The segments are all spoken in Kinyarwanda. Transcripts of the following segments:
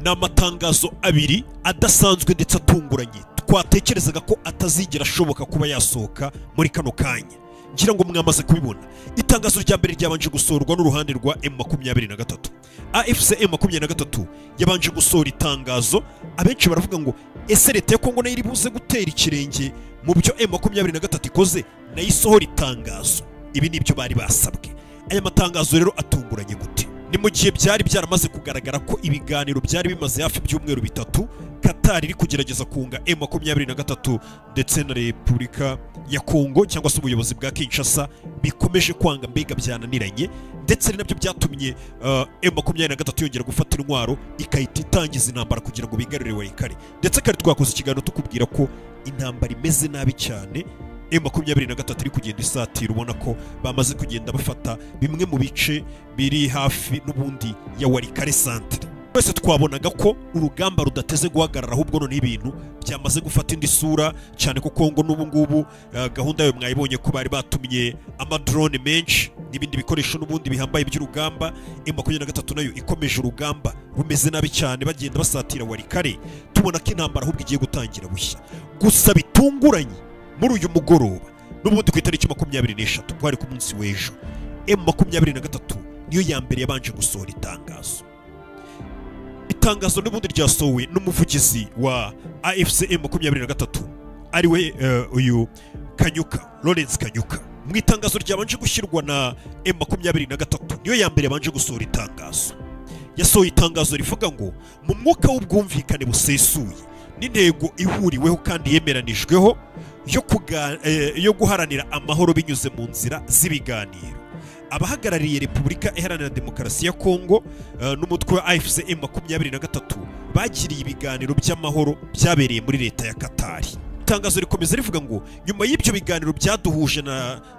ni amatangazo abiri adasanzwe ndetse atunguranye twatekerezaga ko atazigera ashoboka kuba yasohoka muri kano kanya. Ngira ngo mwamaze kubibona. Itangazo rya mbere ryabanje gusorwa n'uruhande rwa M23. AFC M23 yabanje gusora itangazo, abenshi baravuga ngo ese leta ya Kongo nayo iri buze gutera ikirenge mu byo M23 ikoze nayo isohora itangazo. Ibi nibyo bari basabwe. Aya matangazo rero atunguranye gute? Ni mu gihe byari byaramaze kugaragara ko ibiganiro byari bimaze hafi by'umweru bitatu Qatar iri kugerageza kunga M23 ndetse na Repubulika ya Kongo cyangwa se ubuyobozi bwa Kinshasa bikomeje kwanga mbega byananiranye, ndetse nabyo byatumye M23 yongera gufata intwaro ikahita itangiza intambara kugira ngo bigarurire Walikale. Ndetse kare twakoze ikiganiro tukubwira ko intambara imeze nabi cyane. M23 iri kugenda isatira, ubona ko bamaze kugenda bafata bimwe mu bice biri hafi n'ubundi ya Walikale centre. Twese twabonaga ko urugamba rudateze guhagarara, ahubwo none ibintu byamaze gufata indi sura cyane ko Kongo n'ubu ngubu gahunda yo mwayibonye ko bari batumye amadrone menshi n'ibindi bikoresho n'ubundi bihambaye by'urugamba. M23 nayo ikomeje urugamba rumeze nabi cyane, bagenda basatira Walikale. Tubona ko intambara ahubwo igiye gutangira bushya. Gusa bitunguranye muri uyu mugoroba n'ubundi ku itariki 23 twari ku munsi w'ejo, M23 niyo ya mbere yabanje gusohora itangazo. Itangazo n'ubundi ryasohowe n'umuvugizi wa AFC M23 ariwe uyu Kanyuka, Lawrence Kanyuka. Mu itangazo ryabanje gushyirwa na M23 niyo ya mbere yabanje gusohora itangazo. Yasohoye itangazo rivuga ngo mu mwuka w'ubwumvikane busesuye n'intego ihuriweho kandi yemeranijweho yo guharanira amahoro binyuze mu nzira z'ibiganiro, abahagarariye Repubulika Iharanira Demokarasi ya Kongo n'umutwe wa AFC M23 bagiriye ibiganiro by'amahoro byabereye muri leta ya Qatar. Itangazo rikomeza rivuga ngo nyuma y'ibyo biganiro byaduhuje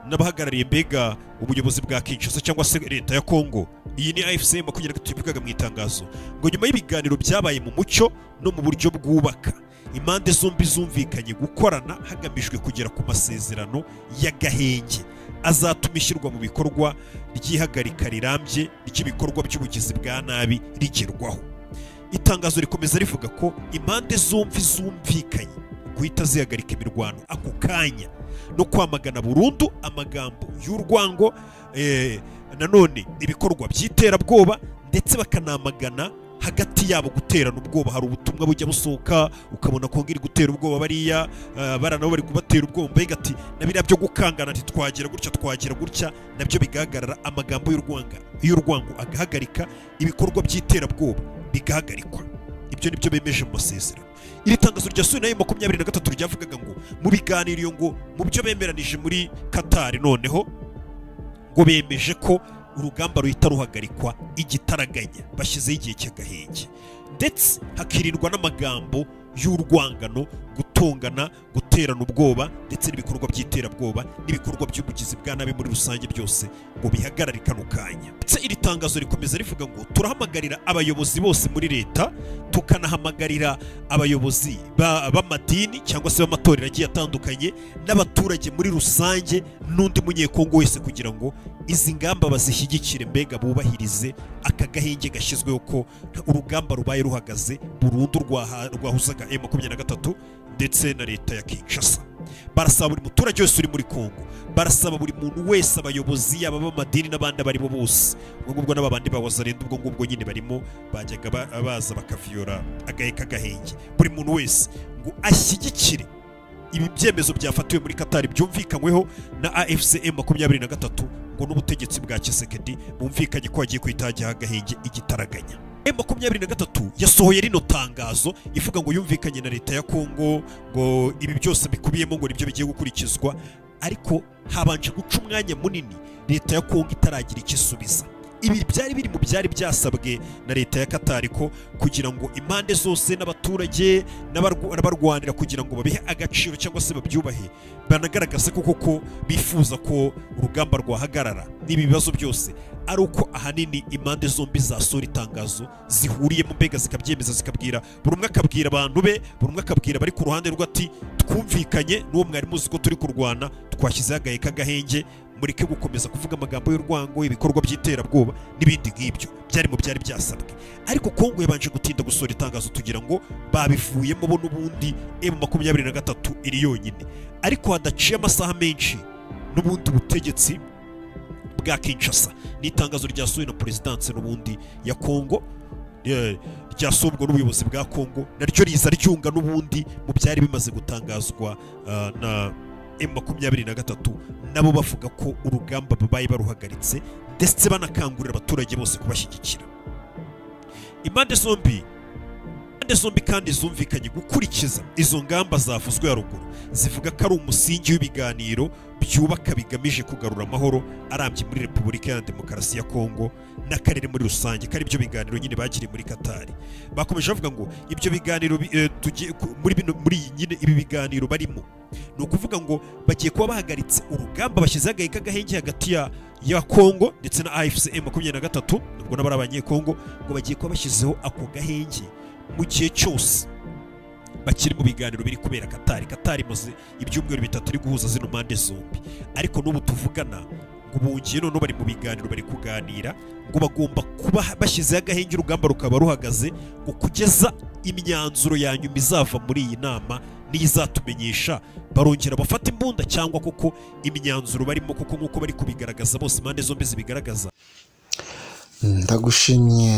n'abahagarariye mbega ubuyobozi bwa Kinshasa cyangwa se leta ya Kongo, iyi ni AFC M23 bivugaga mu itangazo ngo nyuma y'ibiganiro byabaye mu mucyo no mu buryo bwubaka, impande zombi zumvikanye gukorana hagamijwe kugera ku masezerano y'agahenge azatuma ishyirwa mu bikorwa ry'ihagarika rirambye ry'ibikorwa by'ubugizi bwa nabi rigerwaho. Itangazo rikomeza rivuga ko impande zombi zumvikanye guhita zihagarika imirwano ako kanya no kwamagana burundu amagambo y'urwango, nanone ibikorwa by'iterabwoba, ndetse bakanamagana hagati yabo guterana ubwoba. Hari ubutumwa bujya busohoka ukabona ko ngiri gutera ubwoba bariya barana bari kubatera ubwoba, mbega ati nabira byo gukangana ati twagira gutya nabyo bigahagarara, amagambo y'urwango agahagarika, ibikorwa by'iterabwoba bigahagarikwa. Ibyo nibyo bemeje mu masezerano. Iri tangazo ryasuye na M23 ryavugaga ngo mu biganiro ngo mu byo bemeranije muri Qatar noneho ngo bemeje ko urugamba ruhita ruhagarikwa igitaraganya, bashyizeho igihe cy'agahenge, ndetse hakirindwa n'amagambo y'urwangano, gutongana, guterana ubwoba, ndetse n'ibikorwa by'iterabwoba n'ibikorwa by'ubugizi bwa nabi muri rusange byose ngo bihagarare kano kanya. Ndetse iri tangazo rikomeza rivuga ngo turahamagarira abayobozi bose muri leta, tukanahamagarira abayobozi b'amadini cyangwa se b'amatorero agiye atandukanye n'abaturage muri rusange n'undi munyekongo wese kugira ngo izi ngamba bazishyigikire, mbega bubahirize aka gahenge gashyizweho ko urugamba rubaye ruhagaze burundu rwahuzaga M23 ndetse na leta ya Kinshasa. Barasaba buri muturage wese uri muri Kongo, barasaba buri muntu wese, abayobozi yaba b'amadini n'abandi bari bo bose, ubwo n'abandi bawazarenda ubwo ngubwo nyine barimo bajyaga baza bakaviyora agaheka gahenge, buri muntu wese ngo ashyigikire ibi byemezo byafatiwe muri Qatar byumvikanyweho na AFC M23 ngo n'ubutegetsi bwa Tshisekedi bumvikanye ko agiye kwitajya agahenge igitaraganya. M23 yasohoye rino tangazo ivuga ngo yumvikanye na leta ya Kongo ngo ibi byose bikubiyemo ngo nibyo bigiye gukurikizwa, ariko habanje guca umwanya munini leta ya Kongo itaragira ikisubiza. Ibi byari biri mu byari byasabwe na leta ya Qatar ko kugira ngo impande zose n'abaturage n'abarwanira kugira ngo babihe agaciro cyangwa se babyubahe, banagaragaza koko bifuza ko urugamba rwahagarara n'ibi bibazo byose, ari uko ahanini impande zombi zasora itangazo zihuriye mu mbega zikabyemeza, zikabwira buri umwe akabwira abantu be, buri umwe akabwira bari ku ruhande rwe ati twumvikanye n'uwo mwari muzi ko turi kurwana, twashyizeho agaheka gahenge, mureke gukomeza kuvuga amagambo y'urwango, ibikorwa by'iterabwoba n'ibindi nk'ibyo. byari mu byari byasabwe. Ariko Kongo yabanje gutinda gusohora itangazo tugira ngo babivuyemo bo n'ubundi M23 iri yonyine. Ariko hadaciye amasaha menshi n'ubundi butegetsi bwa Kinshasa n'itangazo ryasohowe na presidence n'ubundi ya Kongo ryasobwa n'ubuyobozi bwa Kongo naryo riza ryunga n'ubundi mu byari bimaze gutangazwa na M23 nabo bavuga ko urugamba babaye baruhagaritse ndetse banakangurira abaturage bose kubashyigikira. Impande zombi kandi zumvikanye gukurikiza izo ngamba zavuzwe haruguru zivuga ko ari umusingi w'ibiganiro byubaka bigamije kugarura amahoro arambye muri Repubulika ya Demokarasi ya Kongo n'akarere muri rusange, kari byo biganiro nyine bagiriye muri Qatar. Bakomeje bavuga ngo ibyo biganiro muri nyine ibi biganiro barimo no kuvuga ngo bagiye kuba bahagaritse urugamba bashyize agahenge hagati ya Kongo ndetse na AFC M23 ubwo n'abari abanyekongo ngo bagiye kuba bashyizeho ako gahenge mu gihe cyose bakiri mu biganiro biri kubera Qatar imaze ibyumweru 3 ari guhuza zino mpande zombi. Ariko n'ubu tuvugana ngo bungiye none bari mu biganiro bari kuganira ngo bagomba kuba bashyize agahenge urugamba rukaba ruhagaze ngo kugeza imyanzuro ya nyuma izava muri iyi nama n'izatumenyesha barongera bafata imbunda cyangwa kuko imyanzuro barimo kuko nkuko bari kubigaragaza bose impande zombi zibigaragaza. Ndagushimye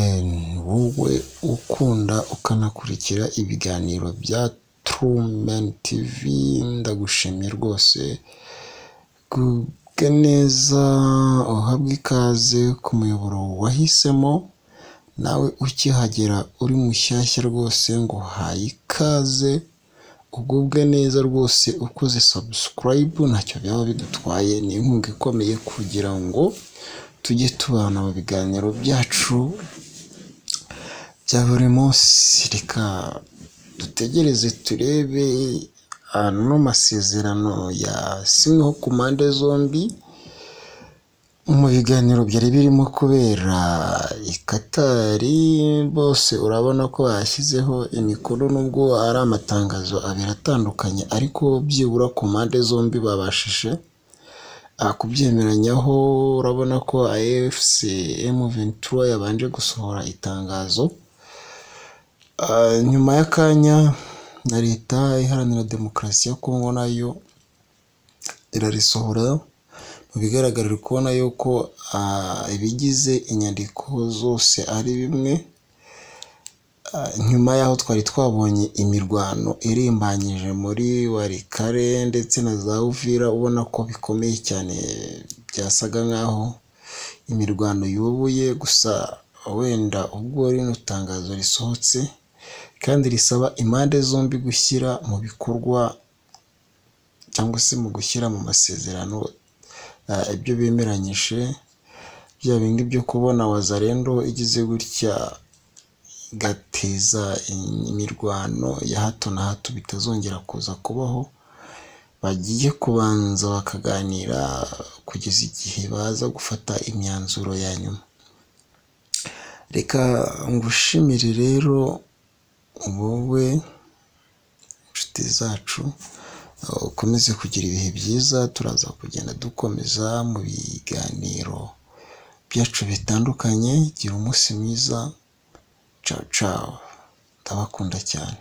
wowe ukunda ukanakurikira ibiganiro bya Truman TV, ndagushimye rwose. Gubwe neza, uhabwe ikaze ku muyoboro wahisemo, nawe ukihagera uri mushyashya rwose ngo haye ikaze. Ugubwe neza rwose ukoze subscribe, ntacyo byaba bidutwaye, ni inkunga ikomeye kugira ngo tujye tubana mu biganiro byacu bya buri munsi. Reka dutegereze turebe ano masezerano yasinyweho ku mpande zombi mu biganiro byari birimo kubera i Qatar. Bose urabona ko yashyizeho imikono nubwo ari amatangazo abiri atandukanye, ariko byibura ku mpande zombi babashije kubyemeranyaho. Urabona ko AFC M23 yabanje gusohora itangazo nyuma y'akanya na leta iharanira demokarasi ya Kongo nayo irarisohora. Mu bigaragara kubona yuko ibigize inyandiko zose ari bimwe. Nyuma yaho twari twabonye imirwano irimbanyije muri Warikare ndetse na za Uvira, ubona ko bikomeye cyane, byasaga nkaho imirwano yubuye. Gusa wenda ubwo rino tangazo risohotse kandi risaba impande zombi gushyira mu bikorwa cyangwa se mu gushyira mu masezerano ibyo bemeranyije, bya bindi byo kubona Wazalendo igize gutya gateza imirwano ya hato na hato bitazongera kuza kubaho. Bagiye kubanza bakaganira kugeza igihe baza gufata imyanzuro ya nyuma. Reka ngushimire rero wowe inshuti zacu, ukomeze kugira ibihe byiza. Turaza kugenda dukomeza mu biganiro byacu bitandukanye. Gira umunsi mwiza. Ciao ciao, ndabakunda cyane.